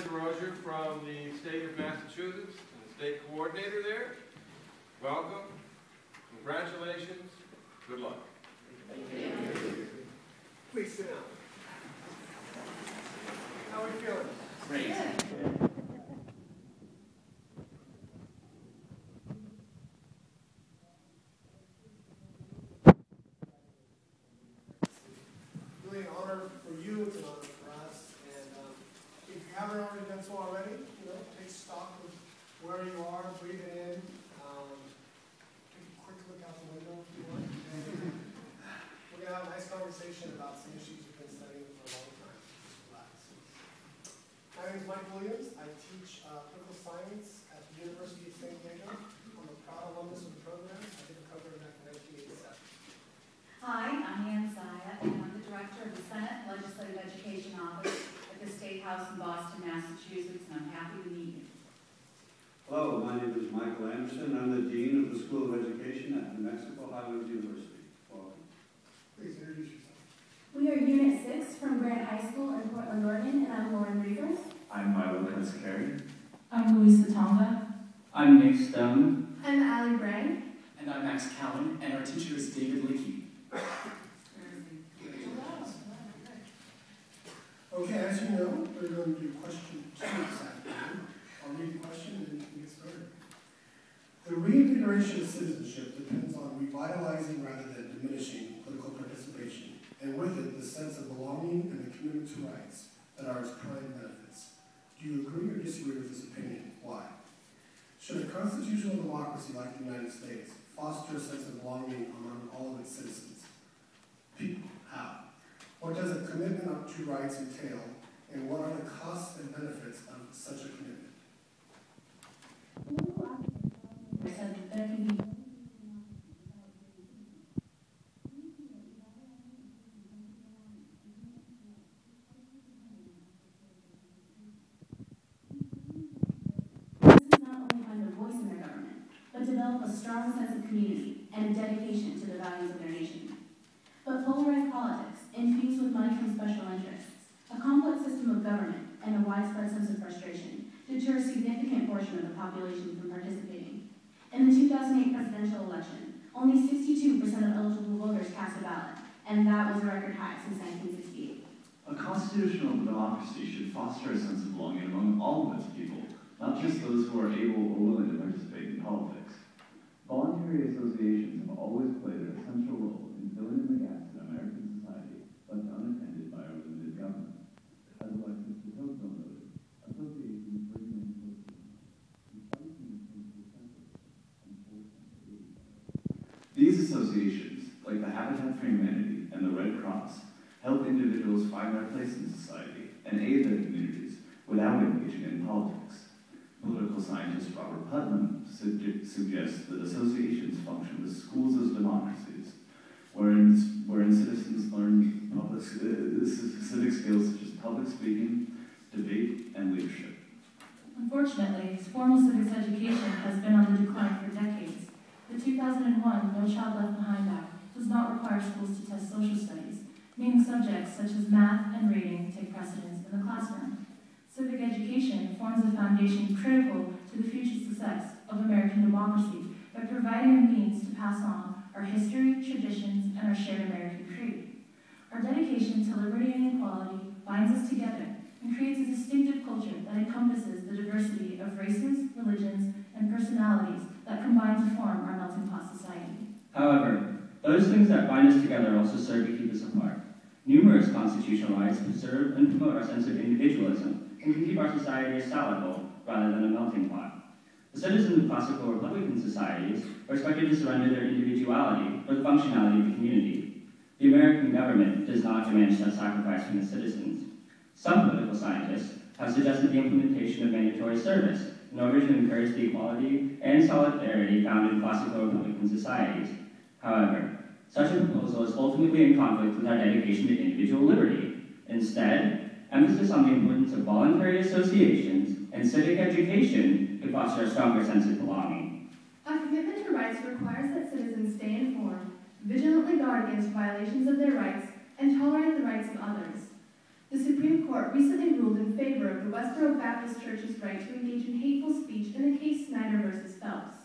Rozier from the state of Massachusetts and the state coordinator there. Welcome. Congratulations. Good luck. Thank you. Please sit down. How are you feeling? Great. Really an honor for you, it's an honor for us. And if you haven't already done so already, take stock of where you are, breathe it in. Take a quick look out the window if you want. We're going to have a nice conversation about some issues you've been studying for a long time. Just relax. My name is Mike Williams. I teach political science at the University of San Diego. I'm a proud alumnus of the program. I did a cover back in 1987. Hi, I'm Ann Zaya, and I'm the director of the Senate Legislative Education Office at the State House in Boston, Massachusetts, and I'm happy to meet you. Hello, my name is Michael Anderson. I'm the Dean of the School of Education at New Mexico Highlands University. Welcome. Please introduce yourself. We are Unit 6 from Grant High School in Portland, Oregon, and I'm Lauren Reefer. I'm Milo Kaskari. I'm Louisa Tonga. I'm Nick Stone. I'm Allie Bragg. And I'm Max Cowan, and our teacher is David Leakey. Okay, as you know, we're going to do question 2 this afternoon. I'll read the question and then you can get started. The reinvigoration of citizenship depends on revitalizing rather than diminishing political participation, and with it, the sense of belonging and the commitment to rights that are its prime benefits. Do you agree or disagree with this opinion? Why? Should a constitutional democracy like the United States foster a sense of belonging among all of its citizens? People, how? What does a commitment to rights entail, and what are the costs and benefits of such a commitment? Said that there can be not only find a voice in their government, but develop a strong sense of community and a dedication to the values of their nation. But polarized politics, infused with money from special interests, a complex system of government, and a widespread sense of frustration deter a significant portion of the population from participating. In the 2008 presidential election, only 62% of eligible voters cast a ballot, and that was a record high since 1968. A constitutional democracy should foster a sense of belonging among all of its people, not just those who are able or willing to participate in politics. Voluntary associations have always played an essential role in filling in the gaps in American society left unattended by our limited government. As Alexis de Tocqueville noted, associations bring men closer, despite being central and forced into. These associations, like the Habitat for Humanity and the Red Cross, help individuals find their place in society and aid their communities without engaging in politics. Political scientist Robert Putnam suggests that associations function as schools as democracies, wherein citizens learn civic skills such as public speaking, debate, and leadership. Unfortunately, formal civics education has been on the decline for decades. The 2001 No Child Left Behind Act does not require schools to test social studies, meaning subjects such as math and reading take precedence in the classroom. Civic education forms a foundation critical to the future success of American democracy by providing a means to pass on our history, traditions, and our shared American creed. Our dedication to liberty and equality binds us together and creates a distinctive culture that encompasses the diversity of races, religions, and personalities that combine to form our melting pot society. However, those things that bind us together also serve to keep us apart. Numerous constitutional rights preserve and promote our sense of individualism and can keep our society a salad bowl rather than a melting pot. The citizens of classical Republican societies are expected to surrender their individuality for the functionality of the community. The American government does not demand such sacrifice from the citizens. Some political scientists have suggested the implementation of mandatory service in order to encourage the equality and solidarity found in classical Republican societies. However, such a proposal is ultimately in conflict with our dedication to individual liberty. Instead, emphasis on the importance of voluntary associations and civic education could foster a stronger sense of belonging. A commitment to rights requires that citizens stay informed, vigilantly guard against violations of their rights, and tolerate the rights of others. The Supreme Court recently ruled in favor of the Westboro Baptist Church's right to engage in hateful speech in the case Snyder versus Phelps.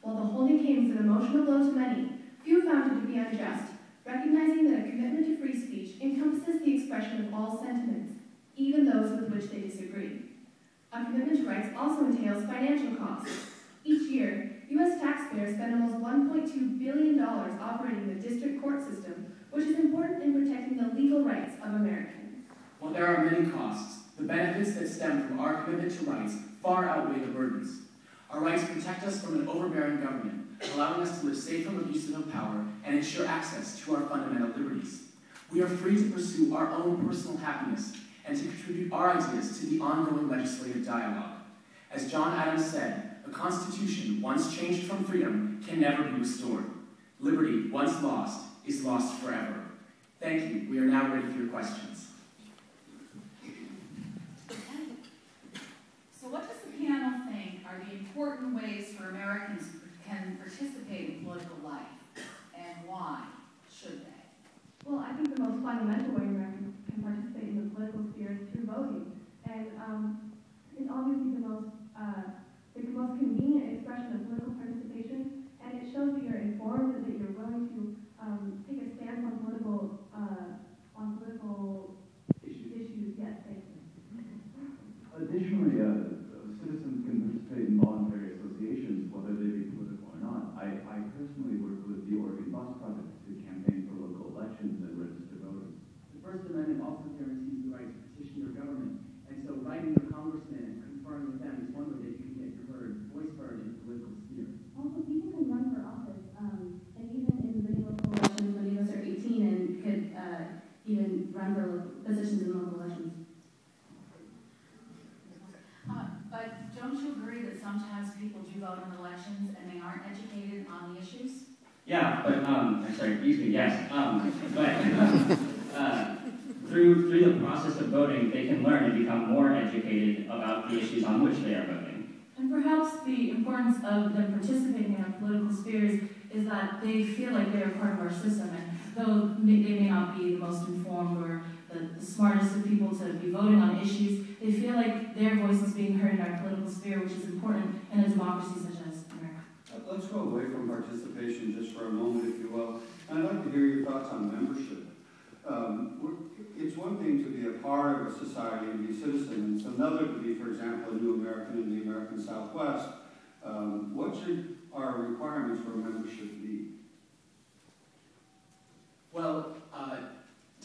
While the holding came as an emotional blow to many, few found it to be unjust, recognizing that a commitment to free speech encompasses the expression of all sentiments, even those with which they disagree. A commitment to rights also entails financial costs. Each year, U.S. taxpayers spend almost $1.2 billion operating the district court system, which is important in protecting the legal rights of Americans. While there are many costs, the benefits that stem from our commitment to rights far outweigh the burdens. Our rights protect us from an overbearing government, allowing us to live safe from abuses of power and ensure access to our fundamental liberties. We are free to pursue our own personal happiness and to contribute our ideas to the ongoing legislative dialogue. As John Adams said, a constitution once changed from freedom can never be restored. Liberty, once lost, is lost forever. Thank you. We are now ready for your questions. So what does the panel think are the important ways for Americans can participate in political life, and why should they? Well, I think the most fundamental way Americans can participate in the political sphere is through voting. And it's obviously the most convenient expression of political participation, and it shows that you're informed and that you're willing to take a stance on political issues. Yes, thank you. Additionally, citizens can participate in voluntary associations, whether they be political or not. I personally work with the Oregon Bus Project to campaign for local elections and register voters. The First Amendment also guarantees the right to petition your government, and so writing your congressman and conferring with them is one way that you can get your voice heard in the political sphere. Also, people can run for office, and even in many local elections, many of us are 18 and could even run for positions in local elections. But don't you agree that sometimes people do vote in elections and they aren't educated on the issues? Yeah, but, I'm sorry, excuse me, yes. Through the process of voting, they can learn and become more educated about the issues on which they are voting. And perhaps the importance of them participating in our political spheres is that they feel like they are part of our system, and though they may not be the most informed or the smartest of people to be voting on issues, they feel like their voice is being heard in our political sphere, which is important in a democracy such as America. Let's go away from participation just for a moment, if you will. And I'd like to hear your thoughts on membership. It's one thing to be a part of a society and be a citizen. It's another to be, for example, a new American in the American Southwest. What should our requirements for membership be? Well,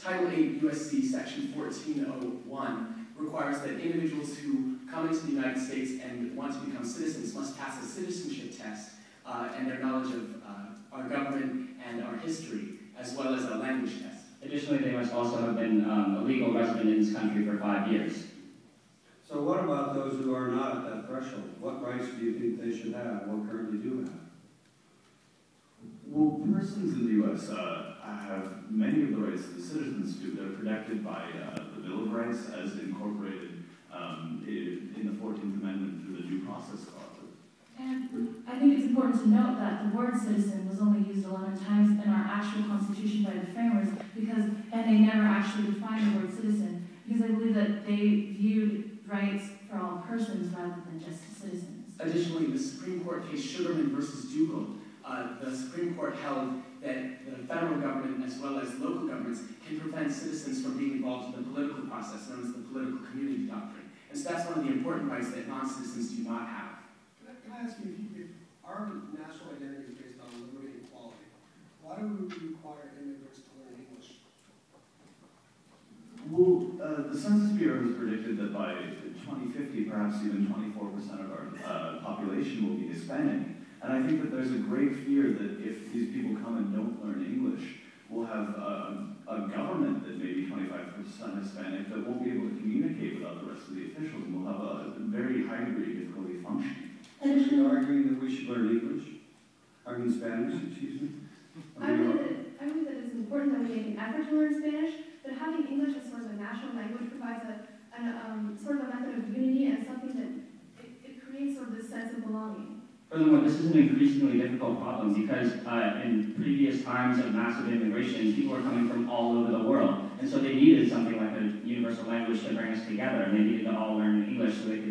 Title 8 USC Section 1401 requires that individuals who come into the United States and want to become citizens must pass a citizenship test and their knowledge of our government and our history, as well as a language test. Additionally, they must also have been a legal resident in this country for 5 years. So what about those who are not at that threshold? What rights do you think they should have or currently do have? Well, persons in the U.S. Have many of the rights that citizens do. They're protected by the Bill of Rights as incorporated in the 14th Amendment through the Due Process Clause. And I think it's important to note that the word citizen was only used 11 times in our actual Constitution by the framers, and they never actually defined the word citizen, because I believe that they viewed rights for all persons rather than just citizens. Additionally, the Supreme Court case Sugarman versus Dugal, the Supreme Court held that the federal government as well as local governments can prevent citizens from being involved in the political process, known as the political community doctrine. And so that's one of the important rights that non-citizens do not have. Can I ask you, if our national identity is based on liberty and equality, why do we require immigrants to learn English? Well, the Census Bureau has predicted that by 2050, perhaps even 24% of our population will be Hispanic. And I think that there's a great fear that if these people come and don't learn English, we'll have a government that may be 25% Hispanic that won't be able to communicate with the rest of the officials, and we'll have a very high degree of difficulty functioning. Are you arguing that we should learn English? Spanish, excuse me? I believe that it's important that we make an effort to learn Spanish, but having English as sort of a national language provides sort of a method of unity and something that it creates sort of this sense of belonging. Furthermore, this is an increasingly difficult problem because in previous times of massive immigration, people were coming from all over the world, and so they needed something like a universal language to bring us together, and they needed to all learn English so they could